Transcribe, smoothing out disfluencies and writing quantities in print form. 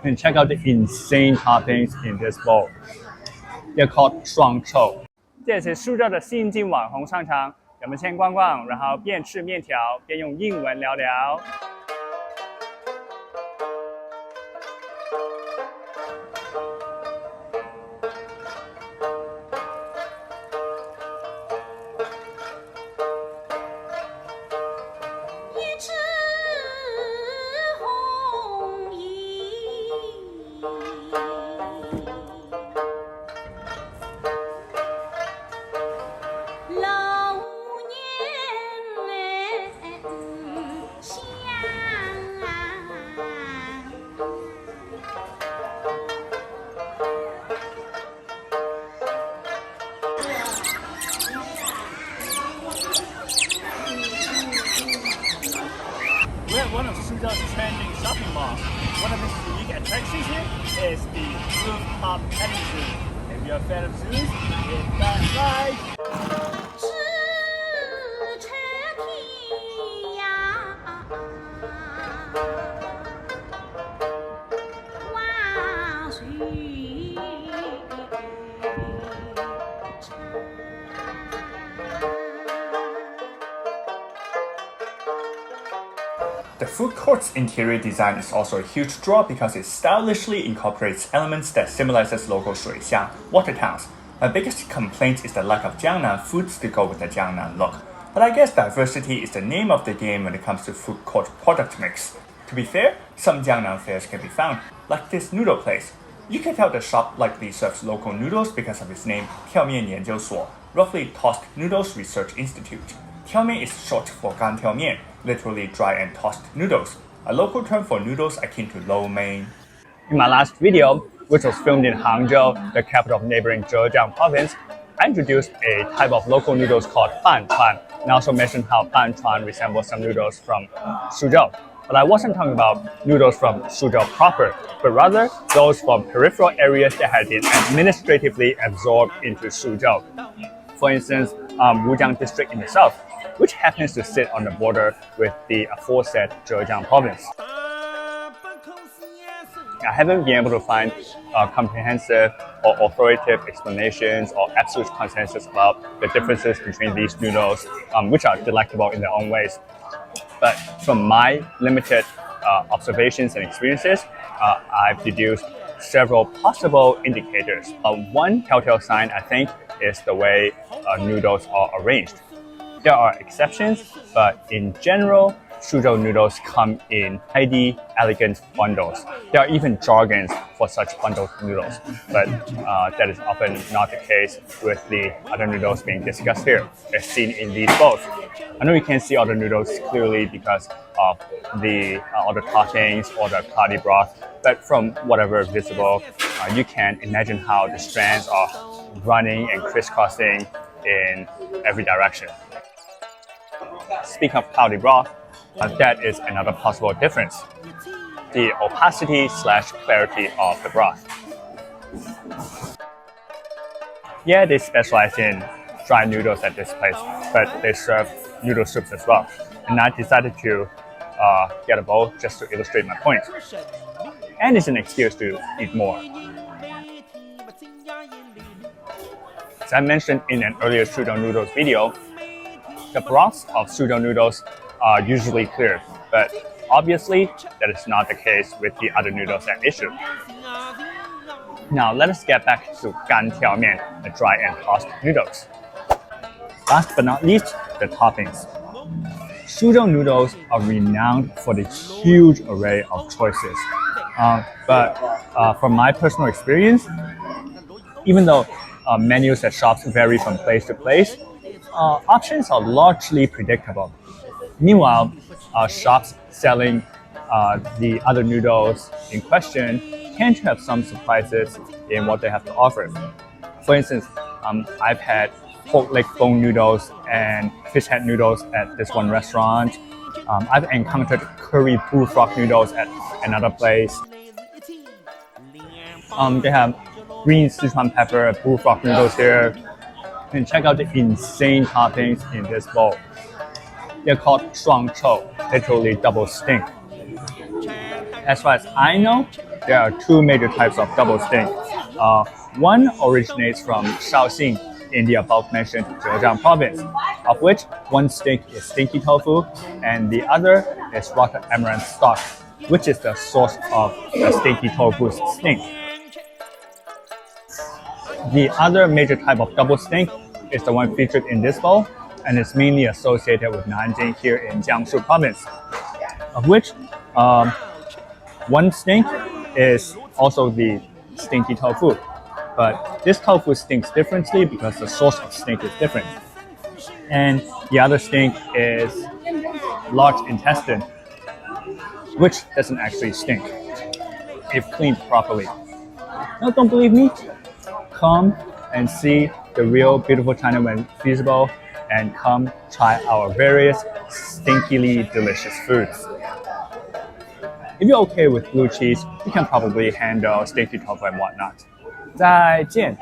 And check out the insane toppings in this bowl. They're called 双臭。这也是苏州的新晋网红商场，我们先逛逛，然后边吃面条边用英文聊聊。We're at one of Suzhou's trending shopping malls. One of its unique attractions here is the Rooftop petting zoo. If you're a fan of zoos, hit that right. The food court's interior design is also a huge draw because it stylishly incorporates elements that symbolizes local shuixia, water towns. My biggest complaint is the lack of Jiangnan foods to go with the Jiangnan look. But I guess diversity is the name of the game when it comes to food court product mix. To be fair, some Jiangnan fares can be found, like this noodle place. You can tell the shop likely serves local noodles because of its name, 挑面研究所, roughly tossed noodles research institute. 挑面 is short for gantiaomian, literally dry and tossed noodles, a local term for noodles akin to lo mein. In my last video, which was filmed in Hangzhou, the capital of neighboring Zhejiang Province, I introduced a type of local noodles called拌川, and also mentioned how拌川resembles some noodles from Suzhou. But I wasn't talking about noodles from Suzhou proper, but rather those from peripheral areas that had been administratively absorbed into Suzhou. For instance, Wujiang district in the south, which happens to sit on the border with the aforesaid Zhejiang Province. I haven't been able to find comprehensive or authoritative explanations or absolute consensus about the differences between these noodles, which are delectable in their own ways. But from my limited observations and experiences, I've deduced several possible indicators. One telltale sign, I think, is the way noodles are arranged. There are exceptions, but in general, Suzhou noodles come in tidy, elegant bundles. There are even jargons for such bundled noodles, but that is often not the case with the other noodles being discussed here, as seen in these bowls. I know you can't see all the noodles clearly because of the all the toppings or the cloudy broth, but from whatever is visible, you can imagine how the strands are running and crisscrossing in every direction. Speaking of cloudy broth, that is another possible difference. The opacity/clarity of the broth. Yeah, they specialize in dry noodles at this place, but they serve noodle soups as well. And I decided to get a bowl just to illustrate my point. And it's an excuse to eat more. As I mentioned in an earlier Suzhou noodles video, the broths of Suzhou noodles are usually clear, but obviously that is not the case with the other noodles at issue. Now let us get back to gantiaomian, the dry and tossed noodles. Last but not least, the toppings. Suzhou noodles are renowned for the huge array of choices. But from my personal experience, even though menus at shops vary from place to place, options are largely predictable. Meanwhile, shops selling the other noodles in question tend to have some surprises in what they have to offer. For instance, I've had pork leg bone noodles and fish head noodles at this one restaurant. I've encountered curry bullfrog noodles at another place. They have green Sichuan pepper bullfrog noodles here. And check out the insane toppings in this bowl. They're called 双臭, literally double stink. As far as I know, there are two major types of double stink. One originates from Shaoxing in the above-mentioned Zhejiang Province, of which one stink is stinky tofu and the other is rotten amaranth stock, which is the source of the stinky tofu's stink. The other major type of double stink is the one featured in this bowl, and it's mainly associated with Nanjing here in Jiangsu Province, of which one stink is also the stinky tofu. But this tofu stinks differently because the source of stink is different. And the other stink is large intestine, which doesn't actually stink if cleaned properly. Now, don't believe me? Come and see the real beautiful China when feasible, and come try our various stinkily delicious foods. If you're okay with blue cheese, you can probably handle stinky tofu and whatnot. 再见。